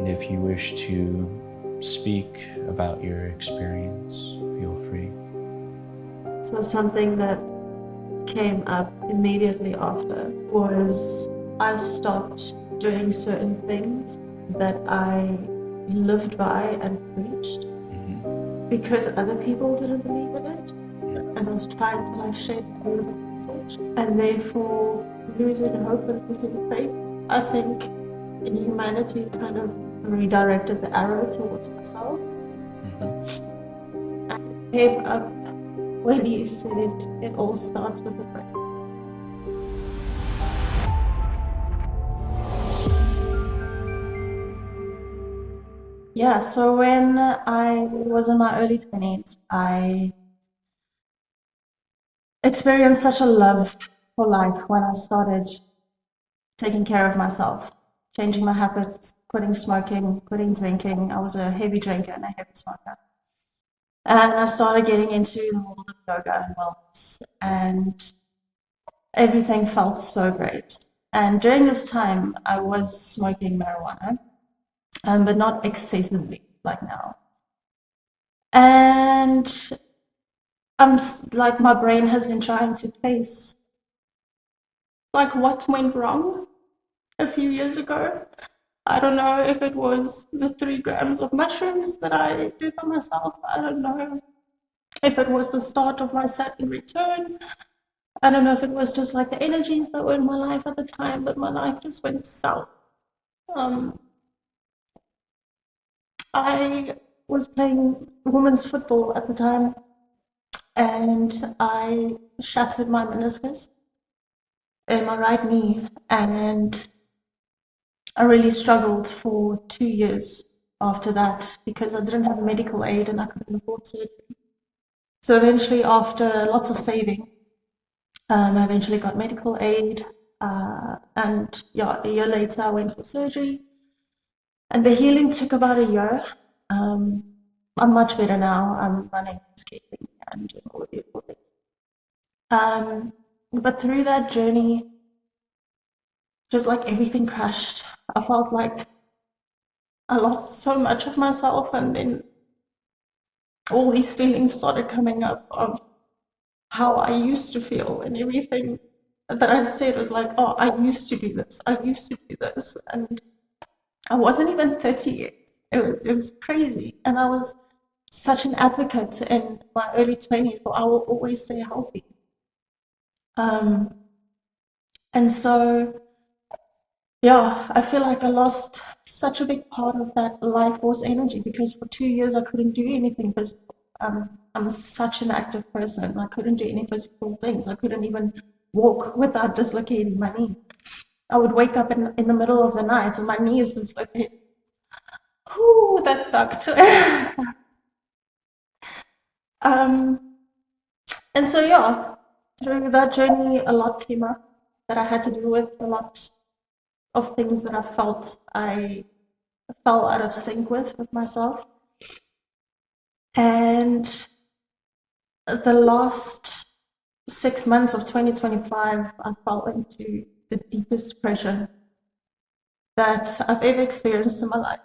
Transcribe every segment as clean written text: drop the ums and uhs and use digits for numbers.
if you wish to speak about your experience, feel free. So something that came up immediately after was I stopped doing certain things that I lived by and preached because other people didn't believe in it, and I was trying to like share the message, and therefore losing hope and losing faith. I think in humanity kind of redirected the arrow towards myself. And it came up when you said it all starts with a breath. Yeah, so when I was in my early 20s, I experienced such a love for life when I started taking care of myself, changing my habits, quitting smoking, quitting drinking. I was a heavy drinker and a heavy smoker. And I started getting into the world of yoga and wellness, and everything felt so great. And during this time, I was smoking marijuana, but not excessively like now. And like my brain has been trying to place like what went wrong a few years ago. I don't know if it was the 3 grams of mushrooms that I did by myself. I don't know if it was the start of my Saturn return. I don't know if it was just like the energies that were in my life at the time, but my life just went south. Um, I was playing women's football at the time, and I shattered my meniscus in my right knee, and I really struggled for 2 years after that because I didn't have medical aid and I couldn't afford surgery. So eventually, after lots of saving, I eventually got medical aid, and yeah, a year later I went for surgery, and the healing took about a year. Um, I'm much better now. I'm running, skating, and doing all the beautiful things. But through that journey, just like everything crashed. I felt like I lost so much of myself, and then all these feelings started coming up of how I used to feel, and everything that I said was like, oh, I used to do this, I used to do this, and I wasn't even 30 yet. It was crazy, and I was such an advocate in my early 20s, so I will always stay healthy. Um, and so yeah, I feel like I lost such a big part of that life force energy because for 2 years I couldn't do anything physical. I'm such an active person. I couldn't do any physical things. I couldn't even walk without dislocating my knee. I would wake up in the middle of the night and my knee is dislocated. Ooh, that sucked. um, and so, yeah, through that journey, a lot came up that I had to deal with, a lot of things that I felt I fell out of sync with myself. And the last 6 months of 2025, I fell into the deepest depression that I've ever experienced in my life.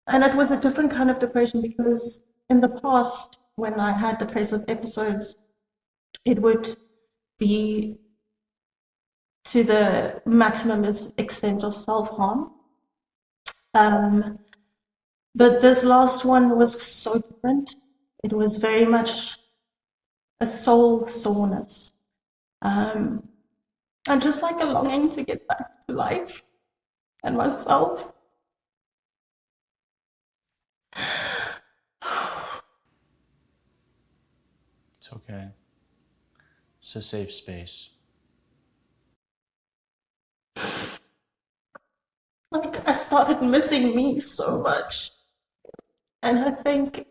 And it was a different kind of depression because in the past, when I had depressive episodes, it would be to the maximum extent of self harm. But this last one was so different. It was very much a soul soreness, and just like a longing to get back to life and myself. It's okay. It's a safe space. Like I started missing me so much, and I think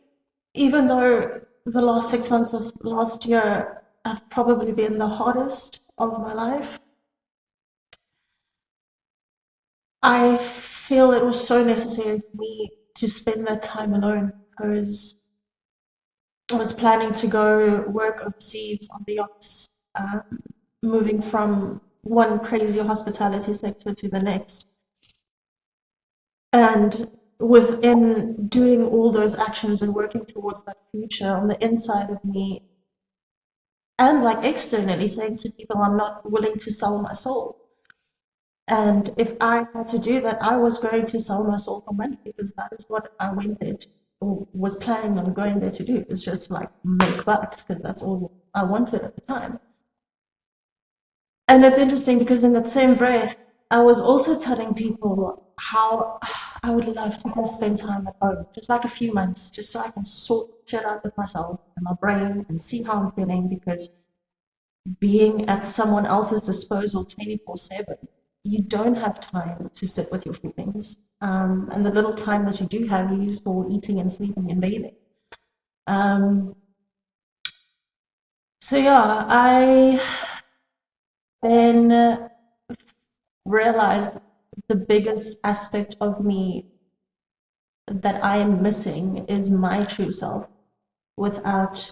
even though the last 6 months of last year have probably been the hardest of my life, I feel it was so necessary for me to spend that time alone because I was planning to go work overseas on the yachts, moving from one crazy hospitality sector to the next. And within doing all those actions and working towards that future on the inside of me, and like externally saying to people, I'm not willing to sell my soul. And if I had to do that, I was going to sell my soul for money because that is what I went there to, or was planning on going there to do. It's just like make bucks because that's all I wanted at the time. And it's interesting because in that same breath, I was also telling people how I would love to go spend time at home, just like a few months, just so I can sort shit out with myself and my brain and see how I'm feeling because being at someone else's disposal 24/7, you don't have time to sit with your feelings. And the little time that you do have, you use for eating and sleeping and bathing. Um, so yeah, I then realized the biggest aspect of me that I am missing is my true self without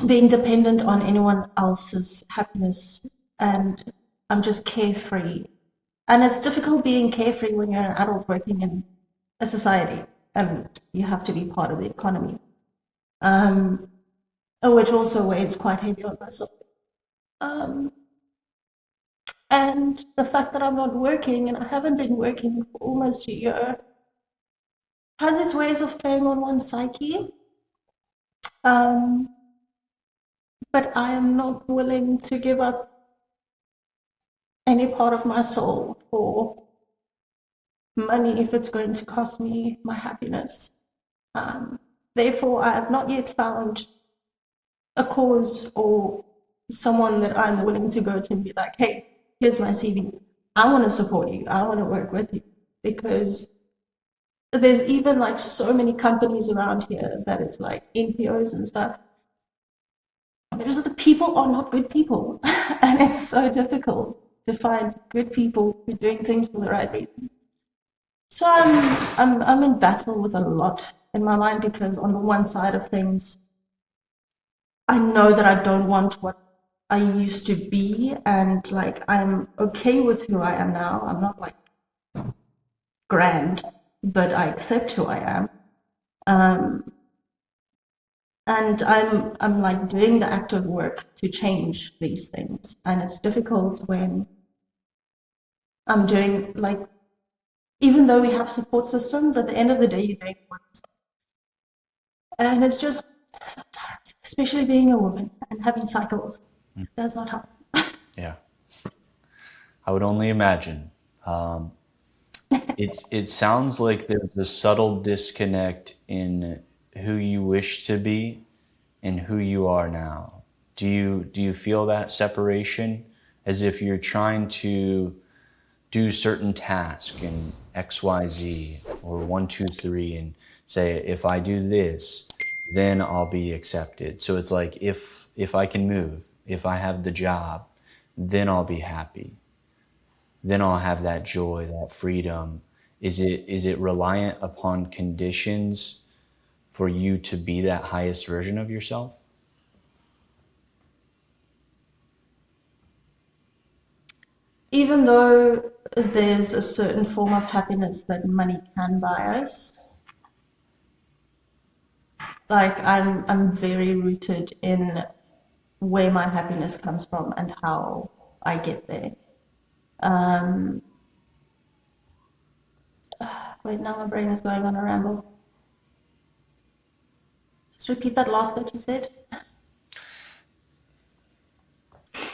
being dependent on anyone else's happiness. And I'm just carefree. And it's difficult being carefree when you're an adult working in a society and you have to be part of the economy, um, which also weighs quite heavy on my soul. Um, and the fact that I'm not working and I haven't been working for almost a year has its ways of playing on one's psyche. Um, but I am not willing to give up any part of my soul for money if it's going to cost me my happiness. Um, Therefore, I have not yet found a cause or someone that I'm willing to go to and be like, hey, here's my CV. I want to support you. I want to work with you. Because there's even like so many companies around here that it's like NPOs and stuff. Because the people are not good people. And it's so difficult to find good people who are doing things for the right reasons. So I'm in battle with a lot in my mind because on the one side of things, I know that I don't want what I used to be, and like I'm okay with who I am now. I'm not like grand, but I accept who I am. Um, and I'm like doing the active work to change these things, and it's difficult when I'm doing like even though we have support systems, at the end of the day, you're doing it for yourself. And it's just sometimes, especially being a woman and having cycles, does not help. Yeah, I would only imagine. It sounds like there's a subtle disconnect in who you wish to be and who you are now. Do you feel that separation as if you're trying to do certain tasks in XYZ or 1, 2, 3 and say if I do this, then I'll be accepted. So it's like if I can move, if I have the job, then I'll be happy. Then I'll have that joy, that freedom. Is it reliant upon conditions for you to be that highest version of yourself? Even though there's a certain form of happiness that money can buy us, like I'm very rooted in where my happiness comes from and how I get there. Um, Wait, now my brain is going on a ramble. Just repeat that last bit you said.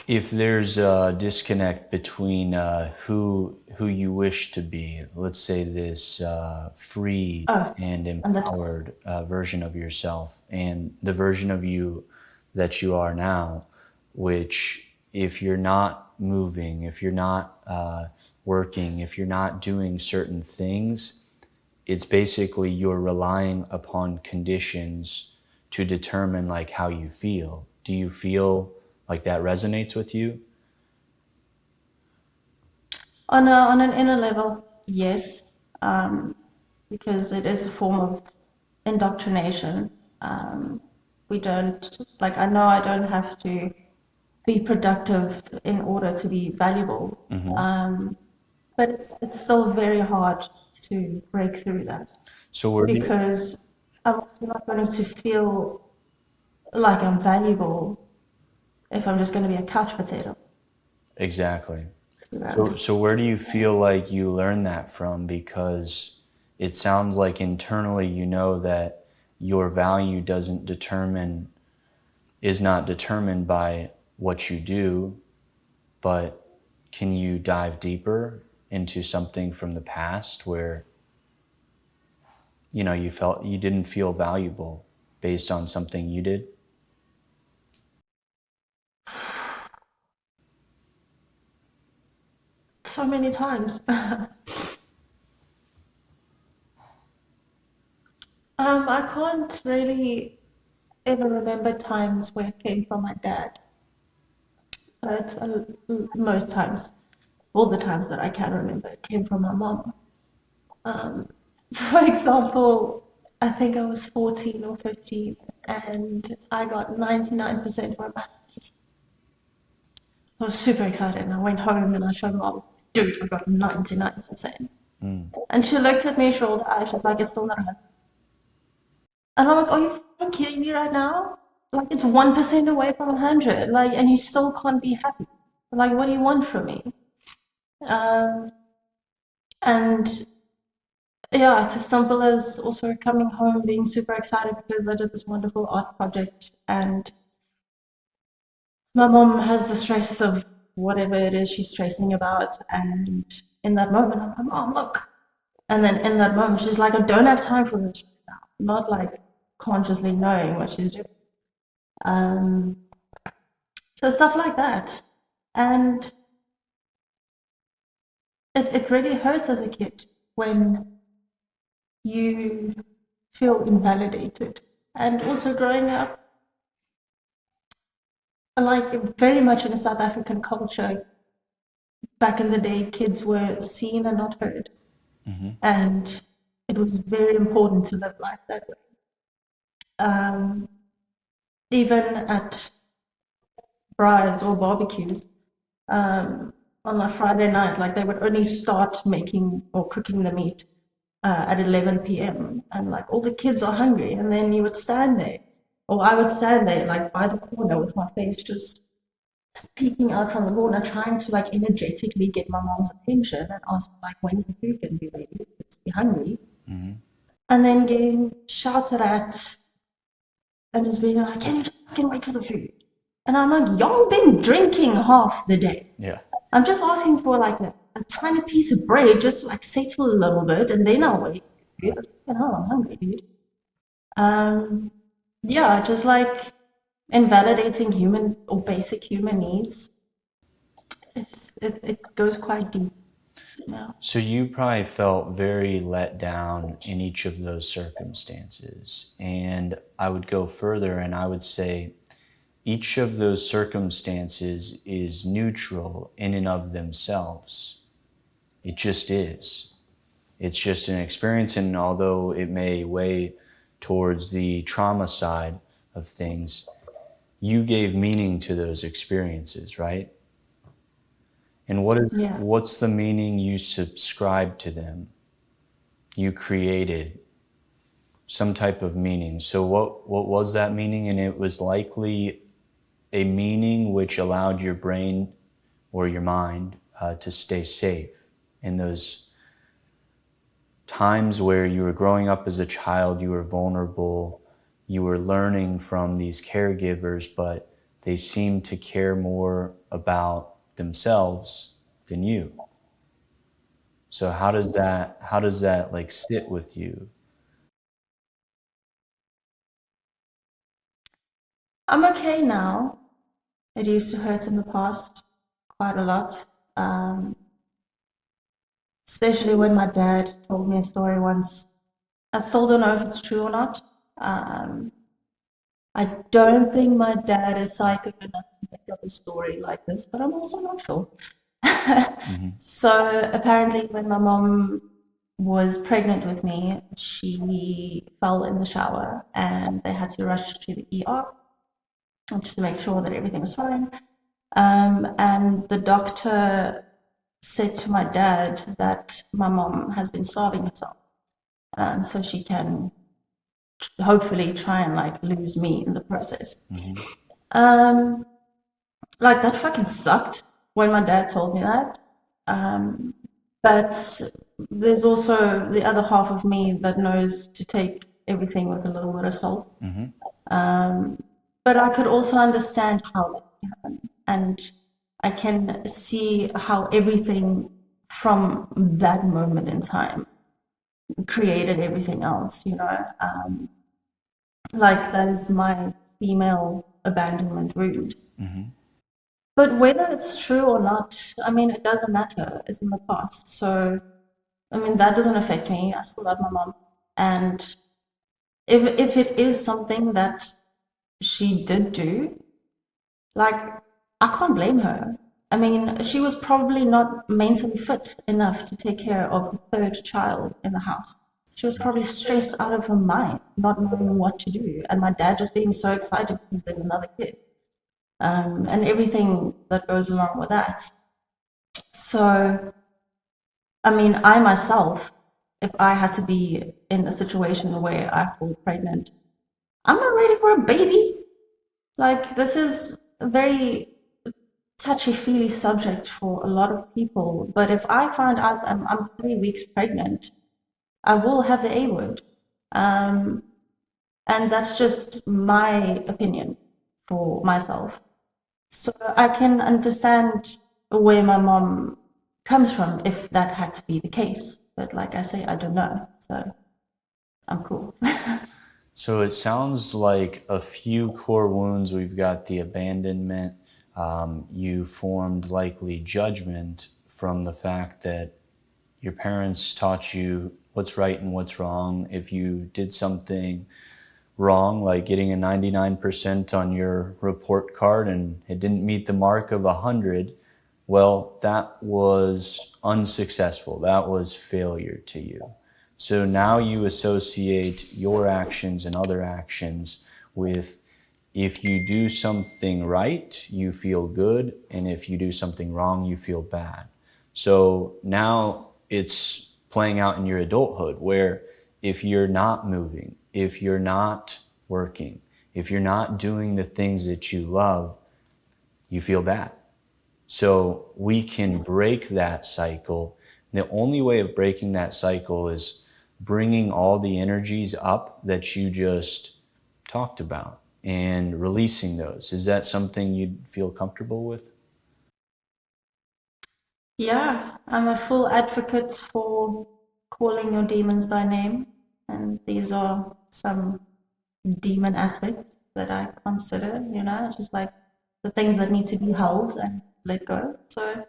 If there's a disconnect between who you wish to be, let's say this free Oh, and and the empowered version of yourself, and the version of you that you are now, which if you're not moving, if you're not working, if you're not doing certain things, it's basically you're relying upon conditions to determine like how you feel. Do you feel like that resonates with you? on an inner level, yes, because it is a form of indoctrination. We don't like. I know I don't have to be productive in order to be valuable, but it's still very hard to break through that, So where do you, because I'm not going to feel like I'm valuable if I'm just going to be a couch potato. exactly. So, So where do you feel like you learned that from? Because it sounds like internally you know that your value is not determined by what you do, but can you dive deeper into something from the past where you felt you didn't feel valuable based on something you did? so many times. I can't really ever remember times where it came from my dad, but most times, all the times that I can remember, it came from my mom. Um, for example, I think I was 14 or 15 and I got 99% for a math. I was super excited and I went home and I showed mom, dude, I got 99%. And she looked at me, she rolled her eyes, she's like, it's still not 100. And I'm like, are you fucking kidding me right now? Like, it's 1% away from 100. Like, and you still can't be happy. Like, what do you want from me? Um, and yeah, it's as simple as also coming home, being super excited because I did this wonderful art project, and my mom has the stress of whatever it is she's stressing about. And in that moment, I'm like, Mom, look. And then in that moment, she's like, I don't have time for this right now. Not like consciously knowing what she's doing. Um, so stuff like that. And it really hurts as a kid when you feel invalidated. And also growing up, like very much in a South African culture, back in the day, kids were seen and not heard. And it was very important to live life that way. Um, even at braais or barbecues, on a Friday night, like they would only start making or cooking the meat at 11 p.m. and like all the kids are hungry, and then you would stand there, or I would stand there like by the corner with my face just peeking out from the corner, trying to like energetically get my mom's attention and ask like, when's the food gonna be ready? It's be hungry. And then getting shouted at and just being like, can you just fucking wait for the food? And I'm like, y'all been drinking half the day. Yeah. I'm just asking for like a tiny piece of bread, just like settle a little bit, and then I'll wait. Dude, you know, I'm hungry, dude. Um, yeah, just like invalidating human or basic human needs. It goes quite deep. Yeah. So you probably felt very let down in each of those circumstances. And I would go further and I would say each of those circumstances is neutral in and of themselves. It just is. It's just an experience, and although it may weigh towards the trauma side of things, you gave meaning to those experiences, right? And Yeah. what's the meaning you subscribe to them? You created some type of meaning. So what was that meaning? And it was likely a meaning which allowed your brain or your mind to stay safe in those times where you were growing up as a child, you were vulnerable, you were learning from these caregivers, but they seemed to care more about themselves than you. So how does that like sit with you? I'm okay now. It used to hurt in the past quite a lot. Um, Especially when my dad told me a story once. I still don't know if it's true or not. Um, I don't think my dad is psychic enough to make up a story like this, but I'm also not sure. So apparently, when my mom was pregnant with me, she fell in the shower and they had to rush to the ER just to make sure that everything was fine. And the doctor said to my dad that my mom has been starving herself, so she can hopefully try and like lose me in the process. Mm-hmm. Um, like that fucking sucked when my dad told me that. Um, but there's also the other half of me that knows to take everything with a little bit of salt. Mm-hmm. But I could also understand how that can happen. And I can see how everything from that moment in time created everything else, you know? Like that is my female abandonment wound. Mm-hmm. But whether it's true or not, I mean, it doesn't matter. It's in the past. So, I mean, that doesn't affect me. I still love my mom. And if it is something that she did do, like, I can't blame her. I mean, she was probably not mentally fit enough to take care of a third child in the house. She was probably stressed out of her mind, not knowing what to do. And my dad just being so excited because there's another kid, and everything that goes along with that. So, I mean, I myself, if I had to be in a situation where I fall pregnant, I'm not ready for a baby. Like, this is a very touchy-feely subject for a lot of people. But if I find out I'm 3 weeks pregnant, I will have the A word. Um, and that's just my opinion for myself. So I can understand where my mom comes from if that had to be the case. But like I say, I don't know. So I'm cool. So it sounds like a few core wounds. We've got the abandonment. You formed likely judgment from the fact that your parents taught you what's right and what's wrong. If you did something wrong, like getting a 99% on your report card and it didn't meet the mark of 100, well, that was unsuccessful. That was failure to you. So now you associate your actions and other actions with, if you do something right, you feel good, and if you do something wrong, you feel bad. So now it's playing out in your adulthood where if you're not moving, if you're not working, if you're not doing the things that you love, you feel bad. So we can break that cycle. The only way of breaking that cycle is bringing all the energies up that you just talked about and releasing those. Is that something you'd feel comfortable with? Yeah, I'm a full advocate for calling your demons by name. And these are some demon aspects that I consider, you know, just like the things that need to be held and let go. So,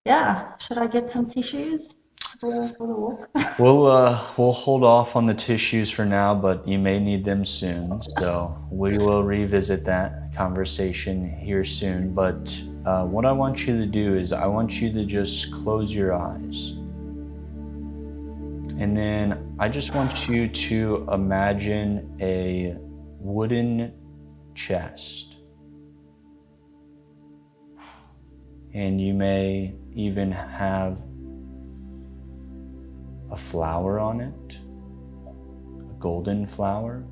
yeah, should I get some tissues for the walk? We'll hold off on the tissues for now, but you may need them soon. So we will revisit that conversation here soon. But what I want you to do is I want you to just close your eyes. And then I just want you to imagine a wooden chest. And you may even have a flower on it, a golden flower,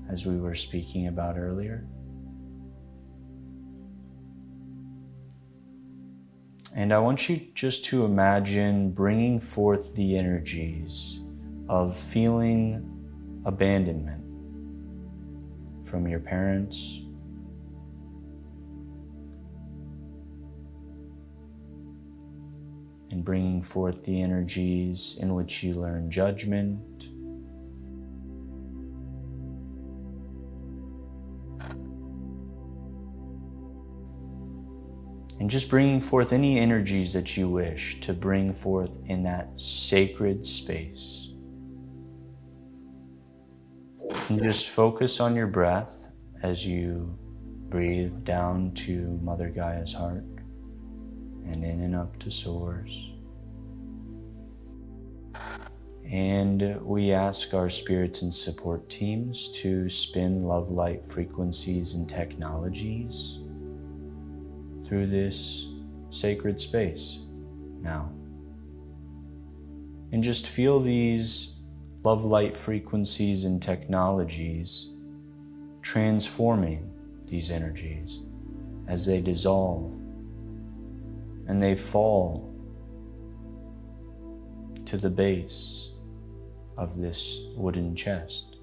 as we were speaking about earlier. And I want you just to imagine bringing forth the energies of feeling abandonment from your parents, and bringing forth the energies in which you learn judgment, and just bringing forth any energies that you wish to bring forth in that sacred space. And just focus on your breath as you breathe down to Mother Gaia's heart and in and up to Source. And we ask our spirits and support teams to spin love light frequencies and technologies through this sacred space now. And just feel these love light frequencies and technologies transforming these energies as they dissolve and they fall to the base of this wooden chest.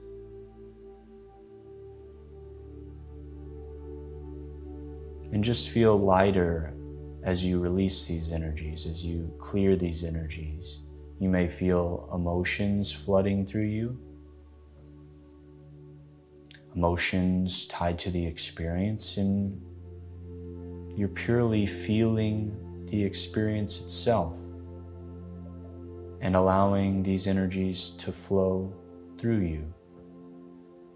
And just feel lighter as you release these energies, as you clear these energies. You may feel emotions flooding through you, emotions tied to the experience, and you're purely feeling the experience itself and allowing these energies to flow through you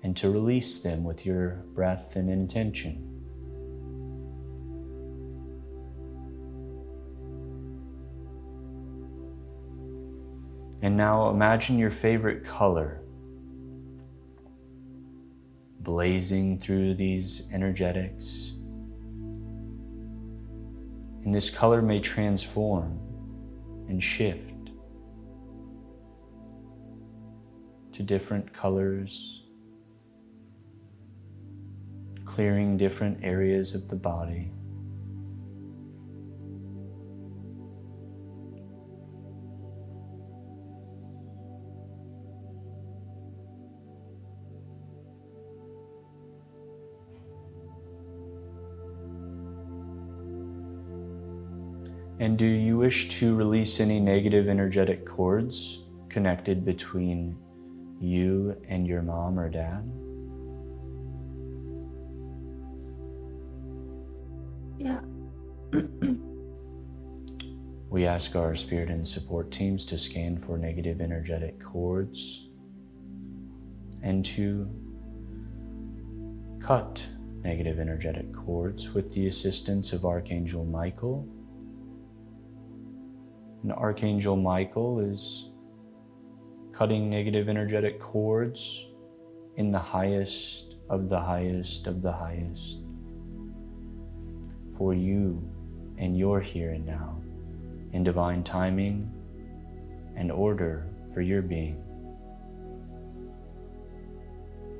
and to release them with your breath and intention. And now imagine your favorite color blazing through these energetics. And this color may transform and shift to different colors, clearing different areas of the body. And do you wish to release any negative energetic cords connected between you and your mom or dad? Yeah. We ask our spirit and support teams to scan for negative energetic cords and to cut negative energetic cords with the assistance of Archangel Michael. And Archangel Michael is cutting negative energetic cords in the highest of the highest of the highest for you and your here and now, in divine timing and order for your being.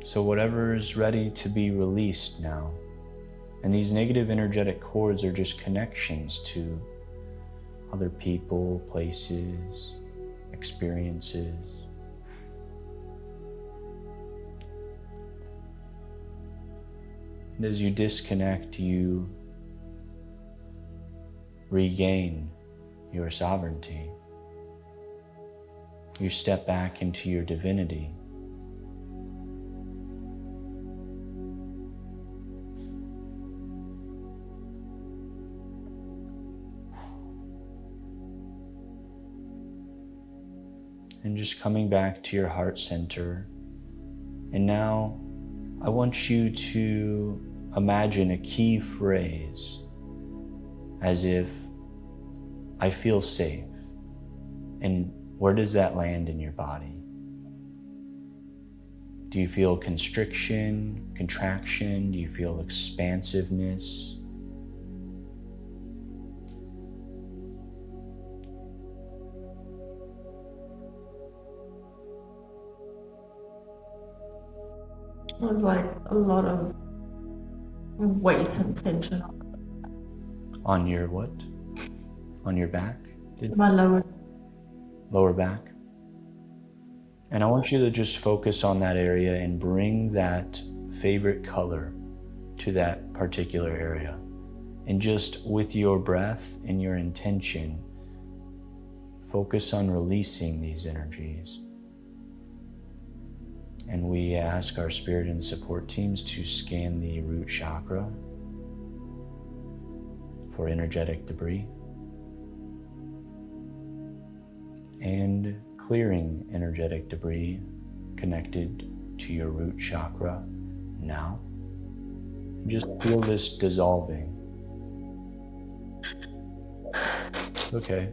So whatever is ready to be released now, and these negative energetic cords are just connections to other people, places, experiences. And as you disconnect, you regain your sovereignty. You step back into your divinity. And just coming back to your heart center. And now I want you to imagine a key phrase as if I feel safe. And where does that land in your body? Do you feel constriction, contraction? Do you feel expansiveness? It was like a lot of weight and tension On your what? On your back? my Lower back? And I want you to just focus on that area and bring that favorite color to that particular area. And just with your breath and your intention, focus on releasing these energies. And we ask our spirit and support teams to scan the root chakra for energetic debris and clearing energetic debris connected to your root chakra now. Just feel this dissolving. Okay.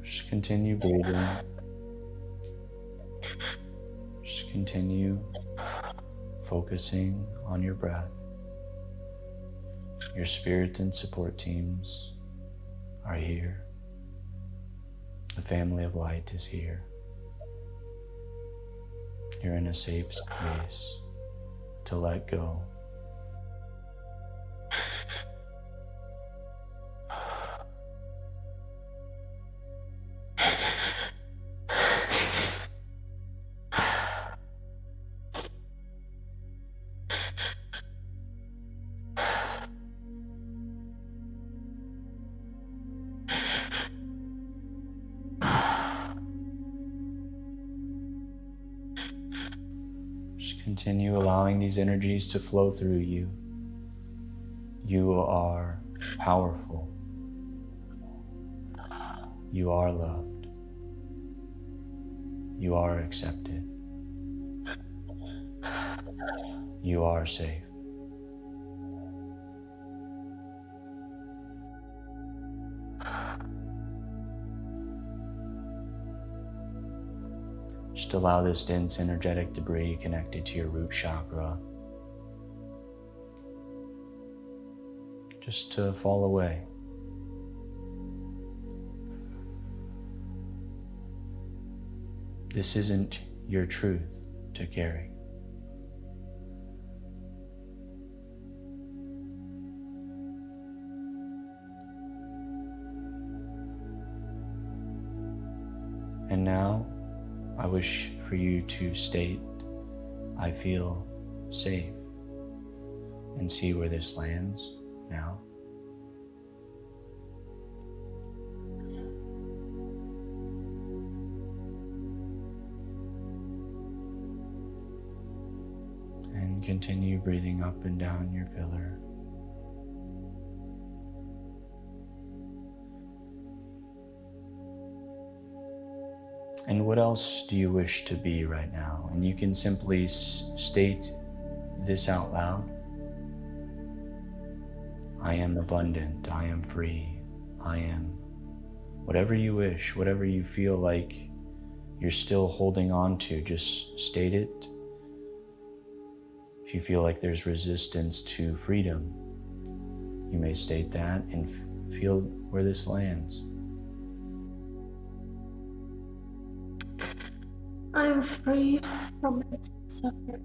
Just continue breathing. Just continue focusing on your breath. Your spirit and support teams are here. The family of light is here. You're in a safe space to let go. Just continue allowing these energies to flow through you. You are powerful. You are loved. You are accepted. You are safe. Just allow this dense energetic debris connected to your root chakra just to fall away. This isn't your truth to carry. And now, I wish for you to state, I feel safe, and see where this lands now. And continue breathing up and down your pillar. And what else do you wish to be right now? And you can simply state this out loud. I am abundant, I am free, I am whatever you wish, whatever you feel like you're still holding on to, just state it. If you feel like there's resistance to freedom, you may state that and feel where this lands. I am free from mental suffering.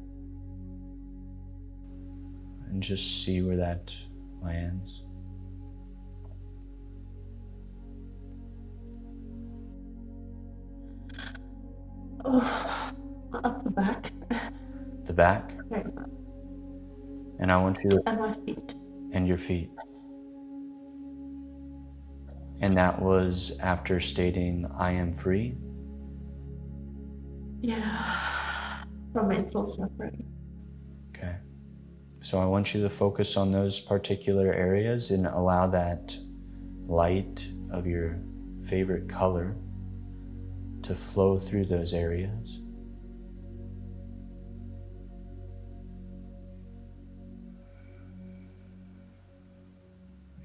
And just see where that lands. Oh, up the back. The back. Right. And I want you to... And my feet. And your feet. And that was after stating, I am free? Yeah, from mental suffering. Okay. So I want you to focus on those particular areas and allow that light of your favorite color to flow through those areas.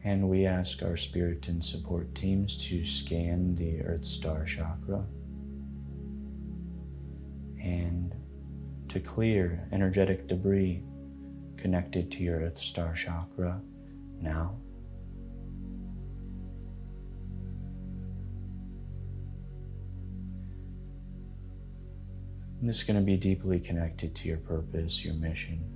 And we ask our spirit and support teams to scan the Earth Star chakra and to clear energetic debris connected to your Earth Star chakra now. And this is going to be deeply connected to your purpose, your mission.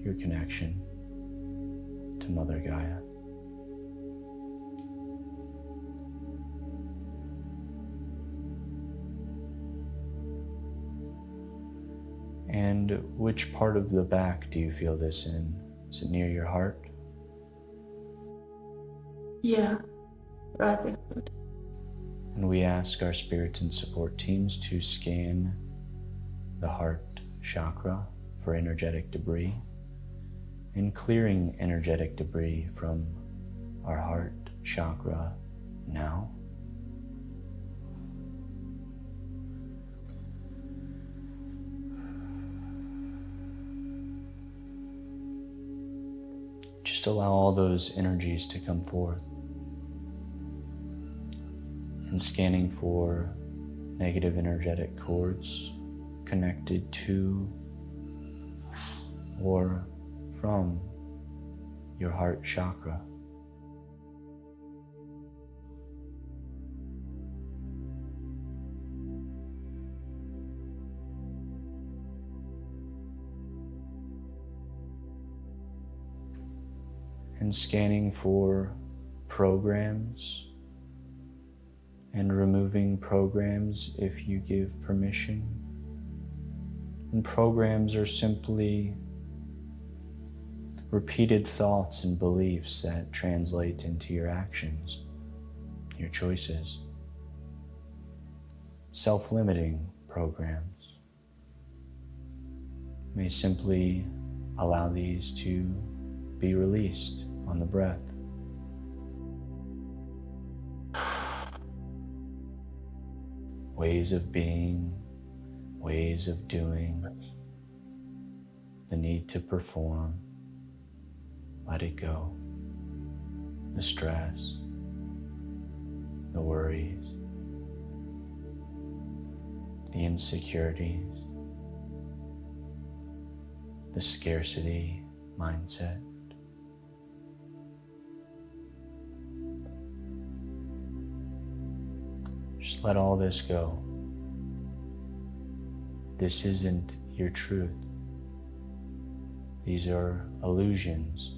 Your connection to Mother Gaia. And which part of the back do you feel this in? Is it near your heart? Yeah, right behind. And we ask our spirit and support teams to scan the heart chakra for energetic debris and clearing energetic debris from our heart chakra now. Just allow all those energies to come forth. And scanning for negative energetic cords connected to or from your heart chakra. And scanning for programs and removing programs if you give permission. And programs are simply repeated thoughts and beliefs that translate into your actions, your choices. Self-limiting programs may simply allow these to be released on the breath. Ways of being, ways of doing, the need to perform, let it go. The stress, the worries, the insecurities, the scarcity mindset. Just let all this go. This isn't your truth. These are illusions.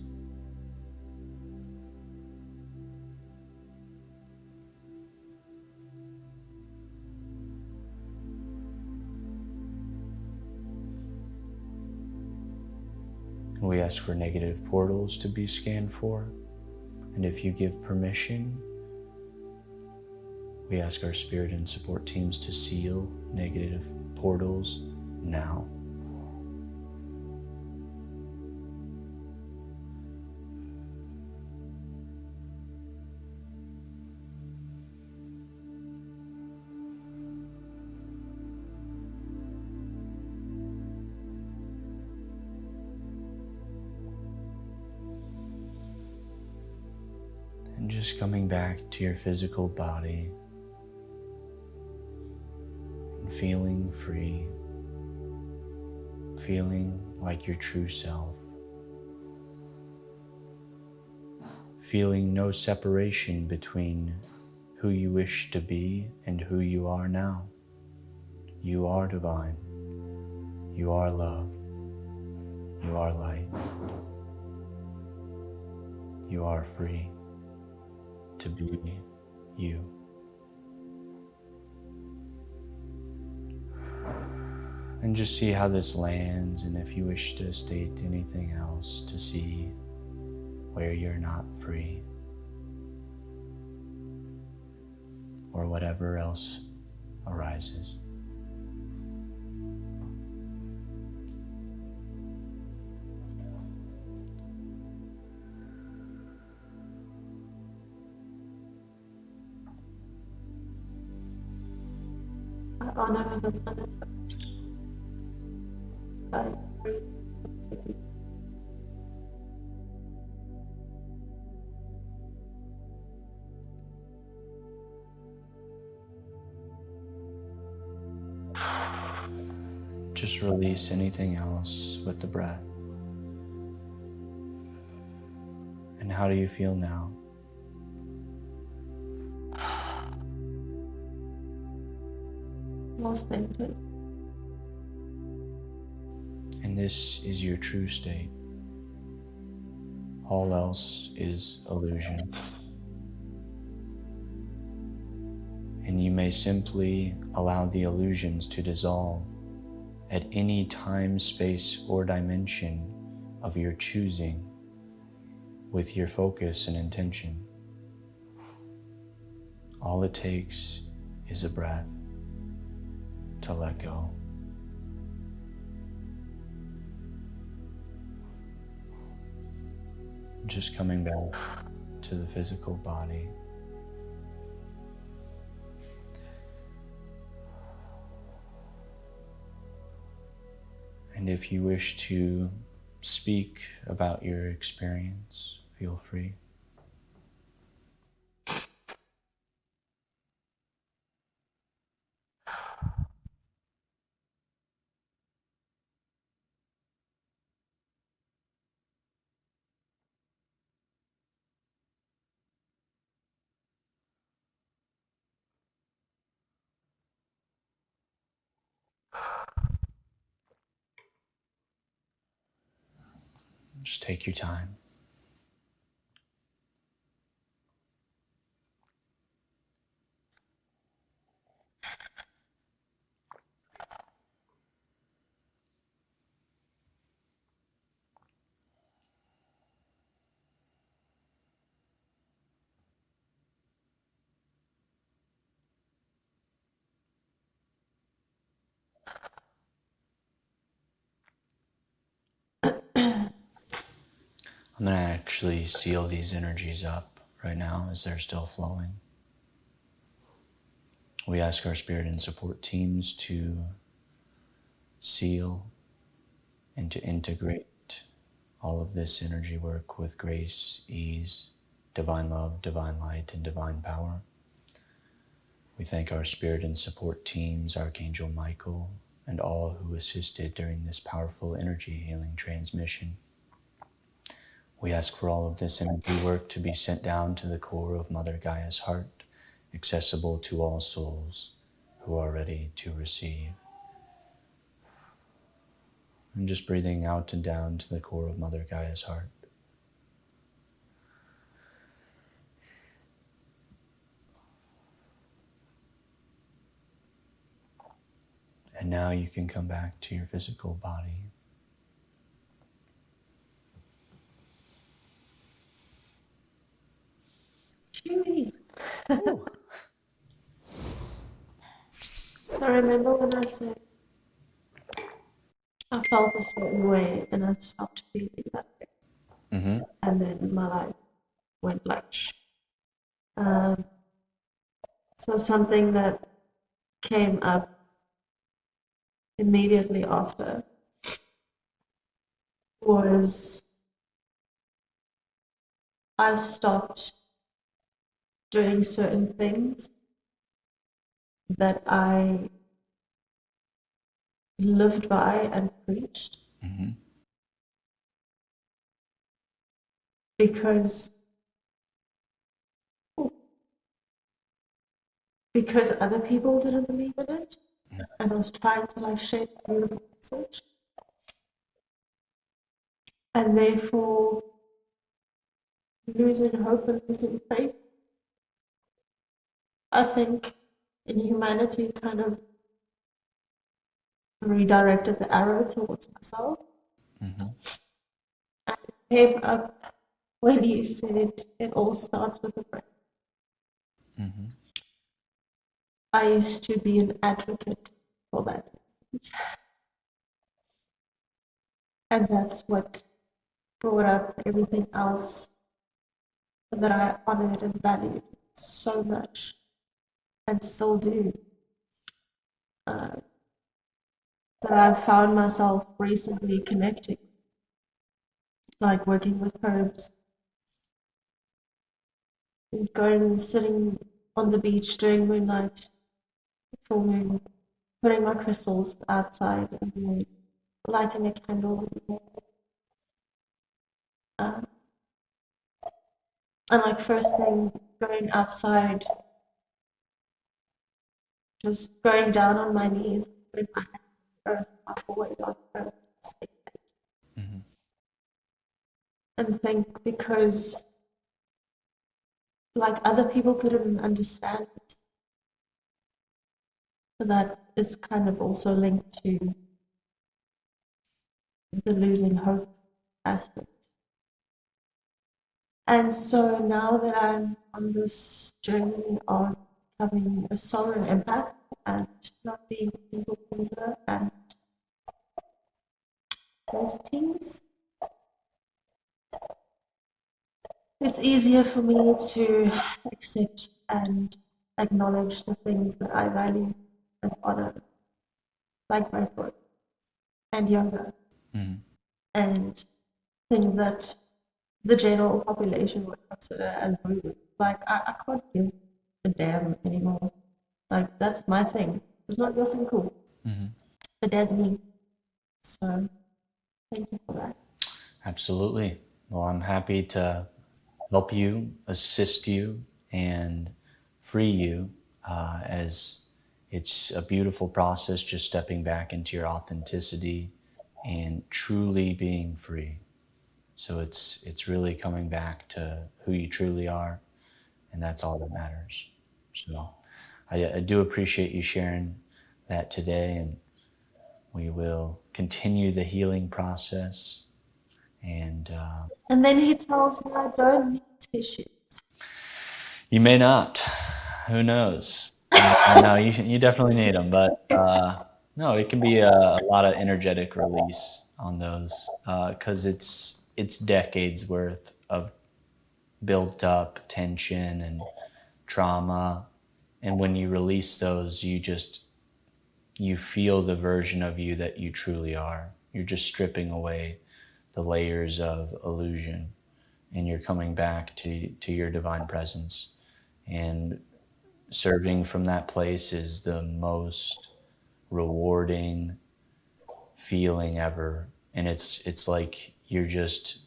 We ask for negative portals to be scanned for, and if you give permission, we ask our spirit and support teams to seal negative portals now. And just coming back to your physical body and feeling free, feeling like your true self, feeling no separation between who you wish to be and who you are now. You are divine. You are love. You are light. You are free to be you. And just see how this lands, and if you wish to state anything else, to see where you're not free or whatever else arises. I honor the benefit. Just release anything else with the breath. And how do you feel now? More centered. And this is your true state. All else is illusion. And you may simply allow the illusions to dissolve at any time, space, or dimension of your choosing with your focus and intention. All it takes is a breath to let go. Just coming back to the physical body. And if you wish to speak about your experience, feel free. Just take your time. I'm going to actually seal these energies up right now as they're still flowing. We ask our spirit and support teams to seal and to integrate all of this energy work with grace, ease, divine love, divine light, and divine power. We thank our spirit and support teams, Archangel Michael, and all who assisted during this powerful energy healing transmission. We ask for all of this energy work to be sent down to the core of Mother Gaia's heart, accessible to all souls who are ready to receive. And just breathing out and down to the core of Mother Gaia's heart. And now you can come back to your physical body. So remember when I said I felt a certain way and I stopped feeling that way. Mm-hmm. And then my life went like so something that came up immediately after was I stopped doing certain things that I lived by and preached. Mm-hmm. Because other people didn't believe in it, and I was trying to like share the beautiful message, and therefore losing hope and losing faith. I think in humanity kind of redirected the arrow towards myself. Mm-hmm. And it came up when you said it all starts with a breath. Mm-hmm. I used to be an advocate for that. And that's what brought up everything else that I honored and valued so much and still do. That I've found myself recently connecting, like working with herbs, and going sitting on the beach during moonlight, full moon, putting my crystals outside and then lighting a candle. Uh, and like first thing, going outside, just going down on my knees, putting my hands on the earth, my forehead on the earth, Mm-hmm. and think because like other people couldn't understand it, that is kind of also linked to the losing hope aspect. And so now that I'm on this journey of having a solar impact and not being a people pleaser and those things, it's easier for me to accept and acknowledge the things that I value and honor, like breathwork and yoga, Mm-hmm. and things that the general population would consider as rude. Like, I can't give a damn anymore. Like, that's my thing. It's not your thing, cool. Mm-hmm. But that's me. So, thank you for that. Absolutely. Well, I'm happy to help you, assist you, and free you as it's a beautiful process just stepping back into your authenticity and truly being free. So it's really coming back to who you truly are, and that's all that matters. So I do appreciate you sharing that today, and we will continue the healing process. And And then he tells me I don't need tissues. you may not. Who knows? No, you definitely need them, but no, it can be a lot of energetic release on those because it's decades worth of built up tension and trauma, and when you release those, you feel the version of you that you truly are. You're just stripping away the layers of illusion, and you're coming back to your divine presence. And serving from that place is the most rewarding feeling ever. And it's like you're just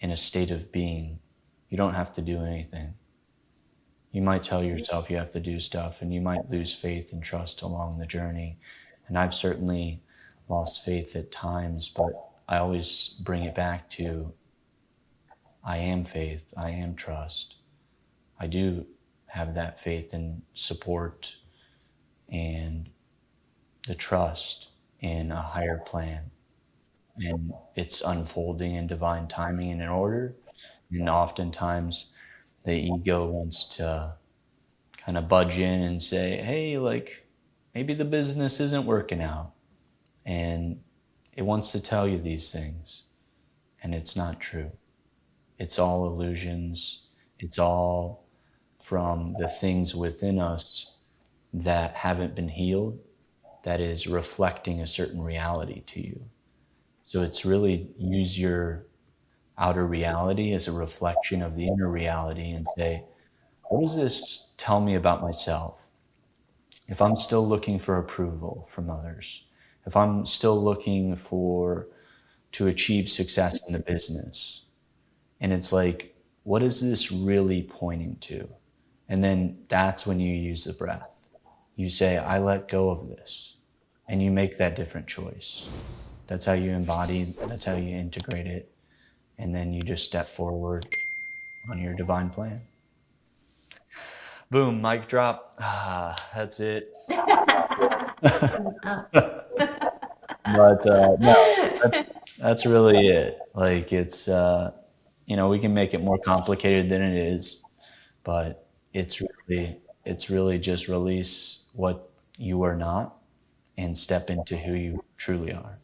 in a state of being. You don't have to do anything. You might tell yourself you have to do stuff, and you might lose faith and trust along the journey. And I've certainly lost faith at times, but I always bring it back to I am faith, I am trust. I do have that faith and support and the trust in a higher plan. And it's unfolding in divine timing and in order. And oftentimes the ego wants to kind of budge in and say, hey, like maybe the business isn't working out. And it wants to tell you these things. And it's not true. It's all illusions. It's all from the things within us that haven't been healed, that is reflecting a certain reality to you. So it's really use your outer reality as a reflection of the inner reality and say, what does this tell me about myself? If I'm still looking for approval from others, if I'm still looking to achieve success in the business, and it's like, what is this really pointing to? And then that's when you use the breath. You say, I let go of this. And you make that different choice. That's how you embody, that's how you integrate it. And then you just step forward on your divine plan. Boom, mic drop. That's it. But no, that's really it. Like it's, we can make it more complicated than it is, but it's really just release what you are not and step into who you truly are.